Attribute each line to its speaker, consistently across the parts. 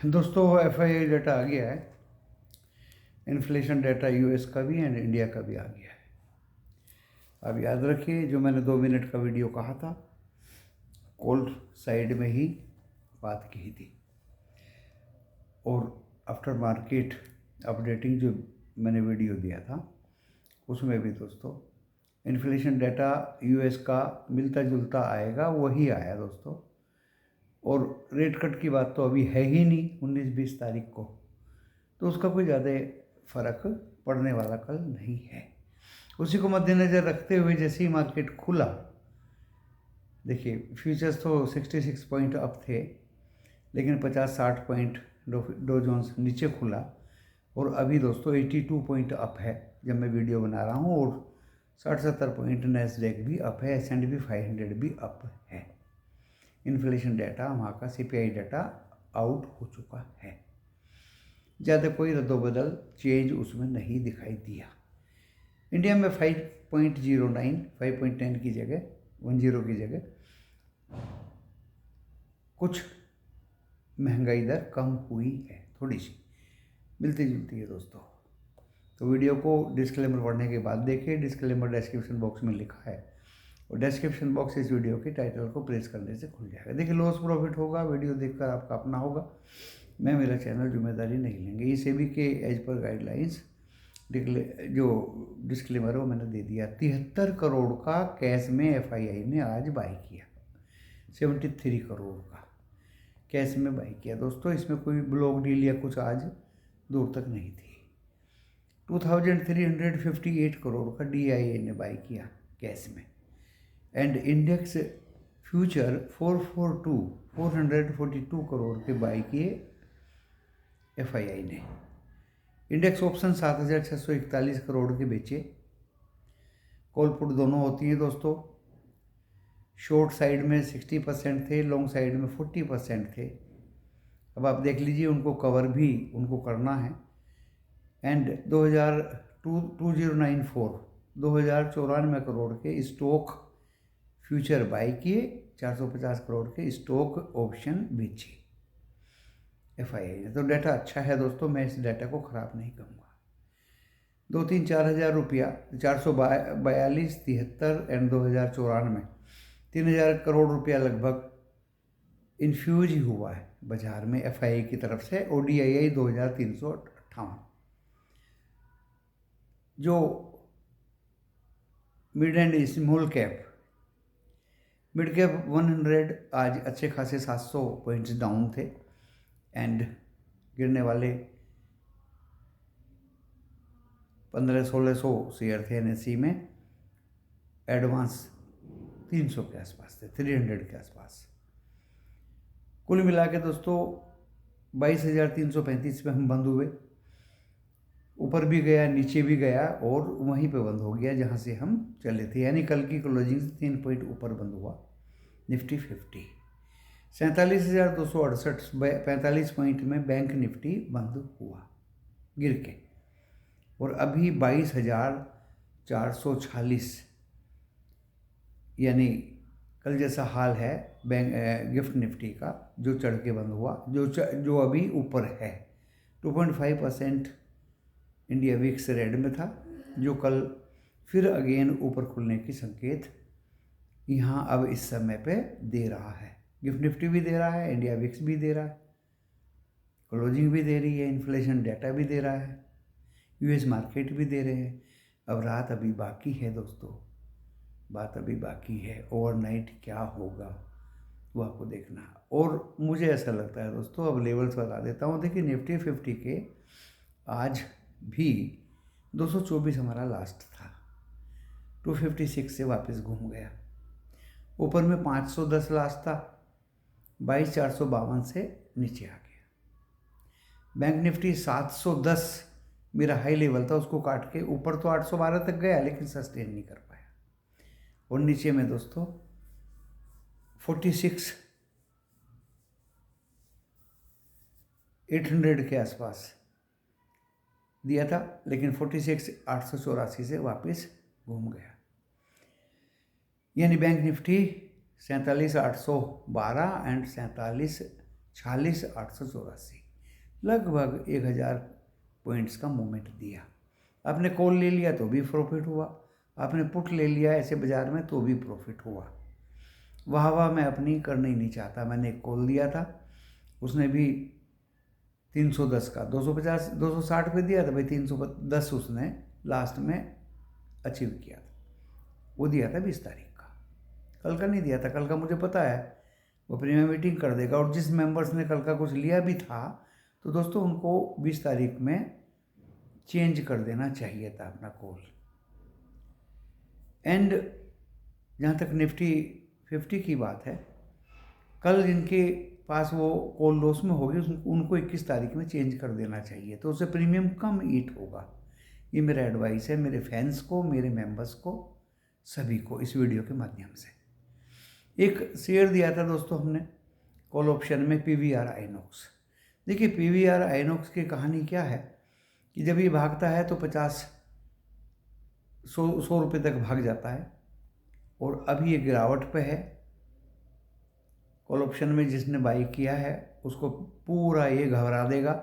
Speaker 1: दोस्तों FII data आ गया है। इन्फ्लेशन डाटा यूएस का भी एंड इंडिया का भी आ गया है। अब याद रखिए, जो मैंने 2 मिनट का वीडियो कहा था, कोल्ड साइड में ही बात की थी। और आफ्टर मार्केट अपडेटिंग जो मैंने वीडियो दिया था, उसमें भी दोस्तों इन्फ्लेशन डाटा यूएस का मिलता जुलता आएगा, वही आया दोस्तों। और रेट कट की बात तो अभी है ही नहीं 19-20 तारीख को, तो उसका कोई ज़्यादा फर्क पड़ने वाला कल नहीं है। उसी को मद्देनज़र रखते हुए जैसे ही मार्केट खुला, देखिए फ्यूचर्स तो 66 पॉइंट अप थे, लेकिन 50-60 पॉइंट डो जोन्स नीचे खुला। और अभी दोस्तों 82 पॉइंट अप है जब मैं वीडियो बना रहा हूँ, और 60-70 पॉइंट नैस्डैक भी अप है, S&P 500 भी अप है। इन्फ्लेशन डाटा, वहाँ का CPI डाटा आउट हो चुका है। ज़्यादा कोई रद्दोबदल चेंज उसमें नहीं दिखाई दिया। इंडिया में 5.09, 5.10 की जगह 10 की जगह कुछ महंगाई दर कम हुई है, थोड़ी सी मिलती जुलती है दोस्तों। तो वीडियो को डिस्क्लेमर पढ़ने के बाद देखिए, डिस्क्लेमर डिस्क्रिप्शन बॉक्स में लिखा है, और डिस्क्रिप्शन बॉक्स इस वीडियो के टाइटल को प्रेस करने से खुल जाएगा। देखिए, लॉस प्रॉफिट होगा, वीडियो देखकर आपका अपना होगा, मैं मेरा चैनल जिम्मेदारी नहीं लेंगे। ये सेबी के एज पर गाइडलाइंस जो डिस्क्लेमर है वो मैंने दे दिया। 73 करोड़ का कैश में FII ने आज बाई किया, 73 करोड़ का कैश में बाई किया दोस्तों। इसमें कोई ब्लॉक डील या कुछ आज दूर तक नहीं थी। 2358 करोड़ का DIA ने बाई किया कैश में, एंड इंडेक्स फ्यूचर 442 करोड़ के बाई किए FII ने। इंडेक्स ऑप्शन 7641 करोड़ के बेचे। कॉल पुट दोनों होती हैं दोस्तों। शॉर्ट साइड में 60% थे, लॉन्ग साइड में 40% थे। अब आप देख लीजिए, उनको कवर भी उनको करना है। एंड 2094 करोड़ के स्टॉक फ्यूचर बाई किए, 450 करोड़ के स्टॉक ऑप्शन बेचे FII ने। तो डाटा अच्छा है दोस्तों, मैं इस डाटा को ख़राब नहीं कहूँगा। 2-3-4 हज़ार रुपया, 442, 73 एंड 2094 3,000 करोड़ रुपया लगभग इन्फ्यूज ही हुआ है बाजार में FII की तरफ से। ODII 2358। जो mid and small cap, mid cap 100 आज अच्छे खासे 700 पॉइंट्स डाउन थे, एंड गिरने वाले 1500-1600 शेयर थे NSE में। एडवांस 300 के आसपास थे, 300 के आसपास। कुल मिला के दोस्तों 22,335 पे हम बंद हुए। ऊपर भी गया, नीचे भी गया, और वहीं पे बंद हो गया जहाँ से हम चले थे, यानी कल की क्लोजिंग से 3 पॉइंट ऊपर बंद हुआ निफ्टी 50। 47,268, 45 पॉइंट में बैंक निफ्टी बंद हुआ गिर के। और अभी 22,446, यानी कल जैसा हाल है बैंक गिफ्ट निफ्टी का, जो चढ़ के बंद हुआ, जो अभी ऊपर है। 2.5% इंडिया विक्स रेड में था, जो कल फिर अगेन ऊपर खुलने की संकेत यहाँ अब इस समय पे दे रहा है। गिफ्ट निफ्टी भी दे रहा है, इंडिया विक्स भी दे रहा है, क्लोजिंग भी दे रही है, इन्फ्लेशन डाटा भी दे रहा है, US मार्केट भी दे रहे हैं। अब रात अभी बाकी है दोस्तों, बात अभी बाकी है। ओवरनाइट क्या होगा वो आपको देखना है। और मुझे ऐसा लगता है दोस्तों, अब लेवल्स बता देता हूँ। देखिए, निफ्टी 50 के आज भी 224 हमारा लास्ट था, 256 से वापस घूम गया। ऊपर में 510 लास्ट था, 22,452 से नीचे आ गया। बैंक निफ्टी 710 मेरा हाई लेवल था, उसको काट के ऊपर तो 812 तक गया, लेकिन सस्टेन नहीं कर पाया। और नीचे में दोस्तों 46,800 के आसपास दिया था, लेकिन 46,884 से वापस घूम गया। यानी बैंक निफ्टी 47,812 एंड 47,46,884 लगभग 1000 पॉइंट्स का मूवमेंट दिया। आपने कॉल ले लिया तो भी प्रॉफिट हुआ, आपने पुट ले लिया ऐसे बाज़ार में तो भी प्रॉफिट हुआ। वाह मैं अपनी करना ही नहीं चाहता। मैंने एक कॉल दिया था, उसने भी 310 का 250 260 पे दिया था भाई, 310 उसने लास्ट में अचीव किया था। वो दिया था 20 तारीख का, कल का नहीं दिया था। कल का मुझे पता है वो प्रीमियम मीटिंग कर देगा। और जिस मेंबर्स ने कल का कुछ लिया भी था तो दोस्तों उनको 20 तारीख में चेंज कर देना चाहिए था अपना कॉल। एंड जहाँ तक निफ्टी 50 की बात है, कल जिनके पास वो कॉल लॉस में होगी उनको 21 तारीख में चेंज कर देना चाहिए, तो उससे प्रीमियम कम ईट होगा। ये मेरा एडवाइस है मेरे फैंस को, मेरे मेंबर्स को, सभी को इस वीडियो के माध्यम से। एक शेयर दिया था दोस्तों हमने कॉल ऑप्शन में, PVR आइनॉक्स। देखिए PVR आइनॉक्स की कहानी क्या है कि जब ये भागता है तो 100 रुपये तक भाग जाता है और अभी ये गिरावट पे है। कॉल ऑप्शन में जिसने बाई किया है उसको पूरा ये घबरा देगा,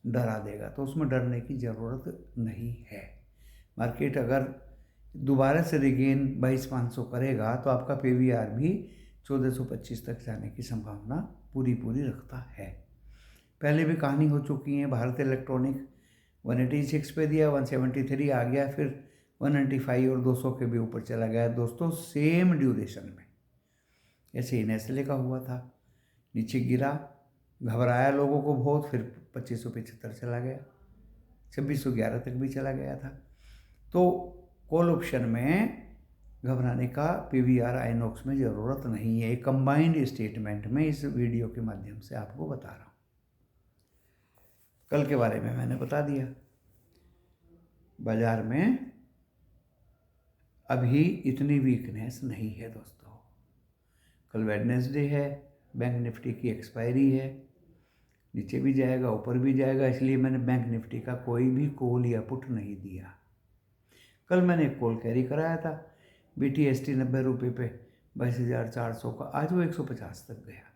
Speaker 1: डरा देगा, तो उसमें डरने की ज़रूरत नहीं है। मार्केट अगर दोबारा से रिगेन 22,500 करेगा तो आपका PVR भी 1425 तक जाने की संभावना पूरी रखता है। पहले भी कहानी हो चुकी है। भारत इलेक्ट्रॉनिक 186 पे दिया, 173 आ गया, फिर 195 और 200 के भी ऊपर चला गया दोस्तों सेम ड्यूरेशन में। ऐसे ही नेस्ले का हुआ था, नीचे गिरा, घबराया लोगों को बहुत, फिर 2575 चला गया, 2611 तक भी चला गया था। तो कॉल ऑप्शन में घबराने का PVR आइनॉक्स में ज़रूरत नहीं है। एक कंबाइंड स्टेटमेंट में इस वीडियो के माध्यम से आपको बता रहा हूँ। कल के बारे में मैंने बता दिया। बाजार में अभी इतनी वीकनेस नहीं है दोस्तों। कल वेडनेसडे है, बैंक निफ्टी की एक्सपायरी है, नीचे भी जाएगा ऊपर भी जाएगा, इसलिए मैंने बैंक निफ्टी का कोई भी कॉल या पुट नहीं दिया। कल मैंने एक कॉल कैरी कराया था BTST 90 रुपये पे 22,400 का, आज वो 150 तक गया,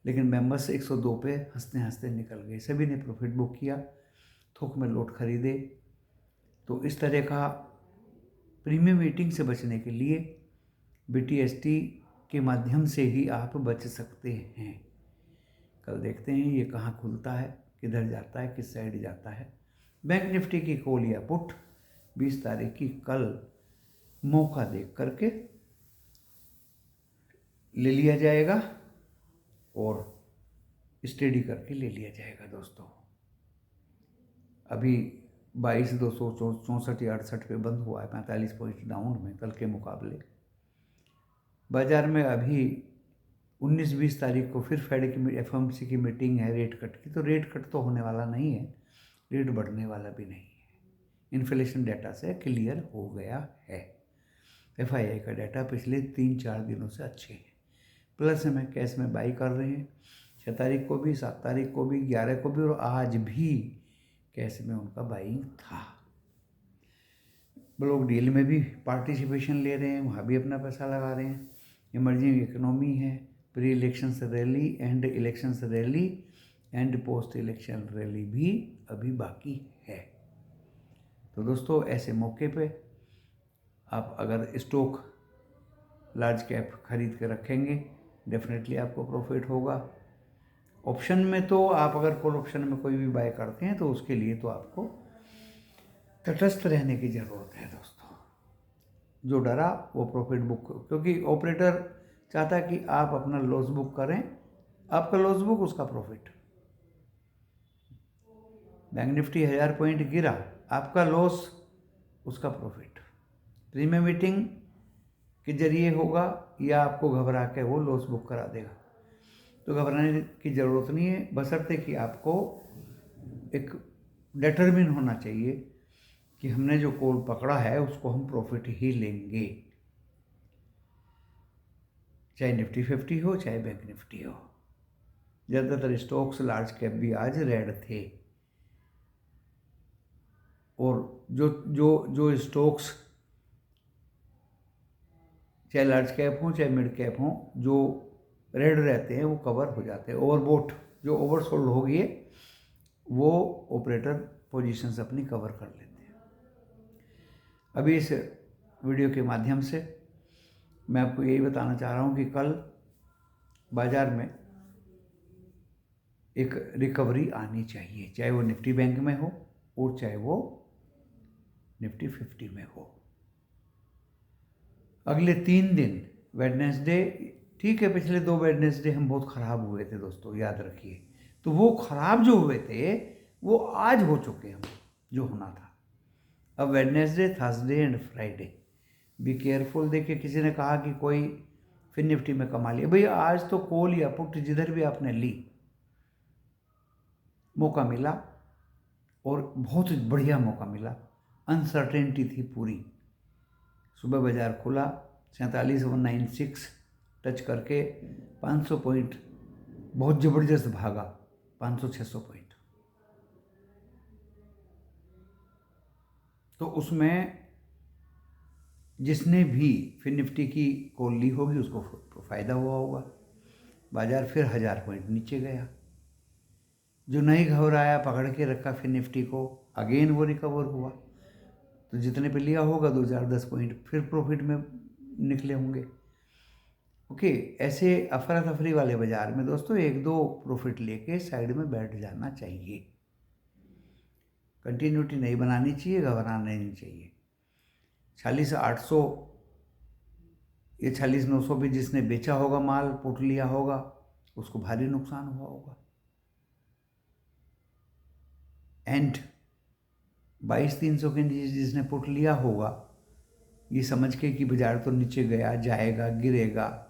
Speaker 1: लेकिन मेंबर्स 102 पे हंसते हंसते निकल गए। सभी ने प्रॉफिट बुक किया, थोक में लोट खरीदे। तो इस तरह का प्रीमियम मीटिंग से बचने के लिए BTST के माध्यम से ही आप बच सकते हैं। कल देखते हैं ये कहाँ खुलता है, किधर जाता है, किस साइड जाता है। बैंक निफ्टी की कॉल या पुट 20 तारीख की कल मौका देख करके ले लिया जाएगा और स्टडी करके ले लिया जाएगा दोस्तों। अभी 22,264 या 68 पे बंद हुआ है, 45 पॉइंट डाउन में कल के मुकाबले। बाजार में अभी 19-20 तारीख को फिर फेड की FOMC की मीटिंग है रेट कट की, तो रेट कट तो होने वाला नहीं है, रेट बढ़ने वाला भी नहीं है। इन्फ्लेशन डाटा से क्लियर हो गया है। FII का डाटा पिछले 3-4 दिनों से अच्छे हैं। प्लस में कैश में बाई कर रहे हैं, 6 तारीख को भी, 7 तारीख को भी, 11 को भी, और आज भी कैश में उनका बाइंग था। लोग डील में भी पार्टिसिपेशन ले रहे हैं, वहाँ भी अपना पैसा लगा रहे हैं। इमर्जिंग इकोनॉमी है, pre elections rally and elections rally and post election rally भी अभी बाकी है। तो दोस्तों ऐसे मौके पे आप अगर स्टॉक लार्ज कैप खरीद के रखेंगे डेफिनेटली आपको प्रॉफिट होगा। ऑप्शन में तो आप अगर कॉल ऑप्शन में कोई भी बाय करते हैं तो उसके लिए तो आपको तटस्थ रहने की ज़रूरत है दोस्तों। जो डरा वो प्रॉफिट बुक, क्योंकि ऑपरेटर चाहता है कि आप अपना लॉस बुक करें, आपका लॉस बुक उसका प्रॉफिट। बैंक निफ्टी 1000 पॉइंट गिरा, आपका लॉस उसका प्रॉफिट। प्रीमियम मीटिंग के जरिए होगा या आपको घबरा के वो लॉस बुक करा देगा, तो घबराने की ज़रूरत नहीं है, बशर्ते कि आपको एक डिटरमिन होना चाहिए कि हमने जो कॉल पकड़ा है उसको हम प्रॉफिट ही लेंगे, चाहे निफ्टी 50 हो चाहे बैंक निफ्टी हो। ज़्यादातर स्टॉक्स लार्ज कैप भी आज रेड थे, और जो स्टॉक्स चाहे लार्ज कैप हो चाहे मिड कैप हो, जो रेड रहते हैं वो कवर हो जाते हैं। ओवरबोट जो ओवरसोल्ड होगी वो ऑपरेटर पोजीशंस अपनी कवर कर लेते हैं। अभी इस वीडियो के माध्यम से मैं आपको यही बताना चाह रहा हूँ कि कल बाज़ार में एक रिकवरी आनी चाहिए, चाहे वो निफ्टी बैंक में हो और चाहे वो निफ्टी 50 में हो। अगले 3 दिन वेडनेसडे, ठीक है, पिछले 2 वेडनेसडे हम बहुत ख़राब हुए थे दोस्तों, याद रखिए। तो वो ख़राब जो हुए थे वो आज हो चुके हैं, जो होना था। अब Wednesday, Thursday and Friday be careful. देखिए किसी ने कहा कि कोई फिर निफ्टी में कमा लिया, भाई आज तो कॉल या पुट जिधर भी आपने ली मौका मिला और बहुत बढ़िया मौका मिला। अनसर्टेनिटी थी पूरी। सुबह बाजार खुला 47,196 टच करके 500 पॉइंट बहुत ज़बरदस्त भागा, 500-600 पॉइंट। तो उसमें जिसने भी फिर निफ्टी की कॉल ली होगी उसको फ़ायदा हुआ होगा। बाजार फिर 1000 पॉइंट नीचे गया। जो नहीं घबराया, पकड़ के रखा फिर निफ्टी को, अगेन वो रिकवर हुआ। तो जितने पे लिया होगा 2010 पॉइंट फिर प्रॉफिट में निकले होंगे। ओके, ऐसे अफरा तफरी वाले बाजार में दोस्तों 1-2 प्रॉफिट लेके साइड में बैठ जाना चाहिए। कंटिन्यूटी नहीं बनानी चाहिए, घबराना नहीं चाहिए। 46,800 या 46,900 भी जिसने बेचा होगा, माल पुट लिया होगा, उसको भारी नुकसान हुआ होगा। एंड 22,300 के नीचे जिसने पुट लिया होगा, ये समझ के कि बाजार तो नीचे गया, जाएगा, गिरेगा।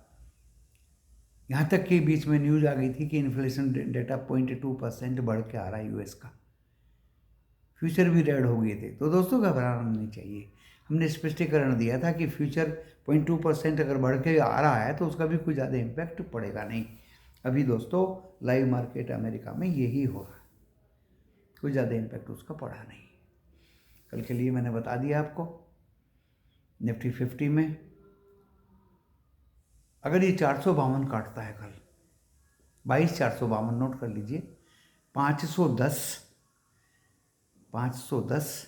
Speaker 1: यहाँ तक कि बीच में न्यूज़ आ गई थी कि इन्फ्लेशन डेटा 0.2% बढ़ के आ रहा है यूएस का। फ्यूचर भी रेड हो गए थे। तो दोस्तों घबराना नहीं चाहिए। हमने स्पष्टीकरण दिया था कि फ्यूचर 0.2% अगर बढ़ के आ रहा है तो उसका भी कोई ज़्यादा इम्पैक्ट पड़ेगा नहीं। अभी दोस्तों लाइव मार्केट अमेरिका में यही हो रहा है, कोई ज़्यादा इम्पैक्ट उसका पड़ा नहीं। कल के लिए मैंने बता दिया आपको। निफ्टी 50 में अगर ये 452 काटता है कल, 22,452 नोट कर लीजिए, 510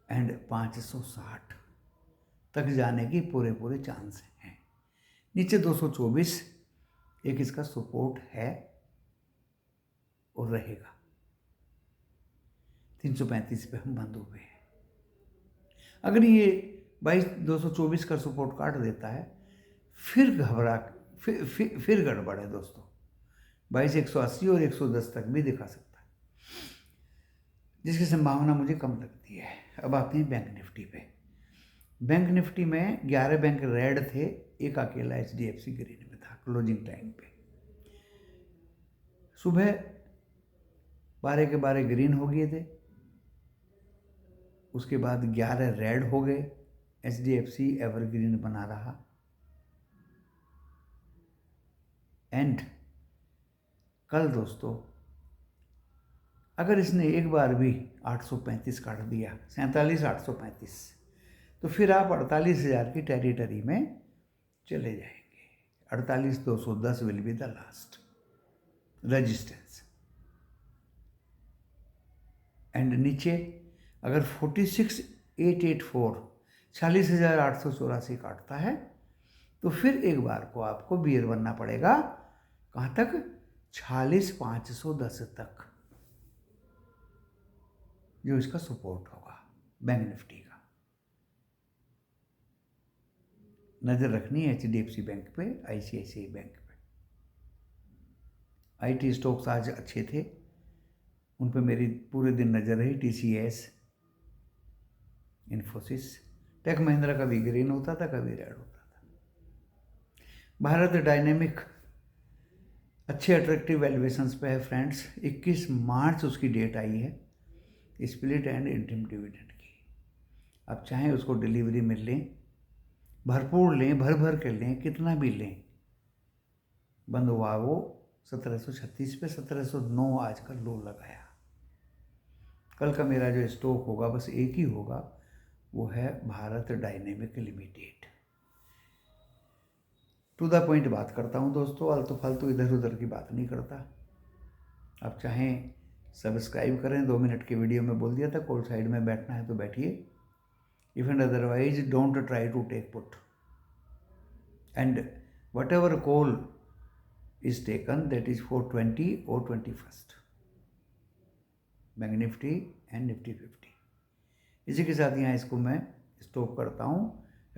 Speaker 1: एंड 560 तक जाने की पूरे चांस हैं। नीचे 224 एक इसका सपोर्ट है और रहेगा। 335 पे हम बंद हुए हैं। अगर ये 22,224 का सपोर्ट काट देता है फिर फिर गड़बड़ है दोस्तों। 22,180 और 110 तक भी दिखा सकता है, जिसकी संभावना मुझे कम लगती है। अब आते हैं बैंक निफ्टी पे। बैंक निफ्टी में 11 बैंक रेड थे, एक अकेला HDFC ग्रीन में था क्लोजिंग टाइम पे। सुबह 12 के 12 ग्रीन हो गए थे, उसके बाद 11 रेड हो गए। HDFC एवरग्रीन बना रहा। एंड कल दोस्तों अगर इसने एक बार भी 835 काट दिया, 47,835, तो फिर आप 48,000 की टेरिटरी में चले जाएंगे। 48,210 will be the last resistance. And नीचे अगर 46,884, 46,884 काटता है तो फिर एक बार को आपको बियर बनना पड़ेगा। कहाँ तक? 46,510 तक, जो इसका सपोर्ट होगा बैंक निफ्टी का। नज़र रखनी है HDFC बैंक पे, ICICI बैंक पे। IT स्टॉक्स आज अच्छे थे, उन पे मेरी पूरे दिन नज़र रही। TCS, इन्फोसिस, टेक महिंद्रा कभी ग्रीन होता था, कभी रेड होता था। भारत डायनेमिक अच्छे अट्रैक्टिव वैल्यूएशंस पे है फ्रेंड्स। 21 मार्च उसकी डेट आई है, स्प्लिट एंड इंटरिम डिविडेंड की। आप चाहें उसको डिलीवरी में लें, भरपूर लें, भर के लें, कितना भी लें। बंद हुआ वो 1736 पे, 1709 आज का लो लगाया। कल का मेरा जो स्टॉक होगा बस एक ही होगा, वो है Bharat dynamic limited. To the point बात करता हूँ दोस्तों, आलतू फालतू इधर उधर की बात नहीं करता। आप चाहें सब्सक्राइब करें, 2 मिनट की वीडियो में बोल दिया था, कॉल साइड में बैठना है तो बैठिए, if and otherwise don't try to take put, and whatever call is taken, that is for 20 or 21st bank Nifty and Nifty 50। इसी के साथ यहाँ इसको मैं स्टॉप करता हूँ।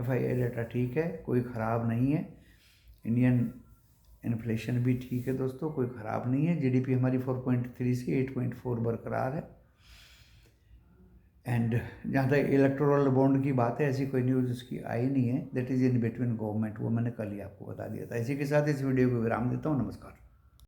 Speaker 1: FII डाटा ठीक है, कोई ख़राब नहीं है। इंडियन इन्फ्लेशन भी ठीक है दोस्तों, कोई ख़राब नहीं है। GDP हमारी 4.3 से 8.4 बरकरार है। एंड जहाँ तक इलेक्टोरल बॉन्ड की बात है, ऐसी कोई न्यूज़ उसकी आई नहीं है। That is in between government, वो मैंने कल ही आपको बता दिया था। इसी के साथ इस वीडियो को विराम देता हूँ। नमस्कार।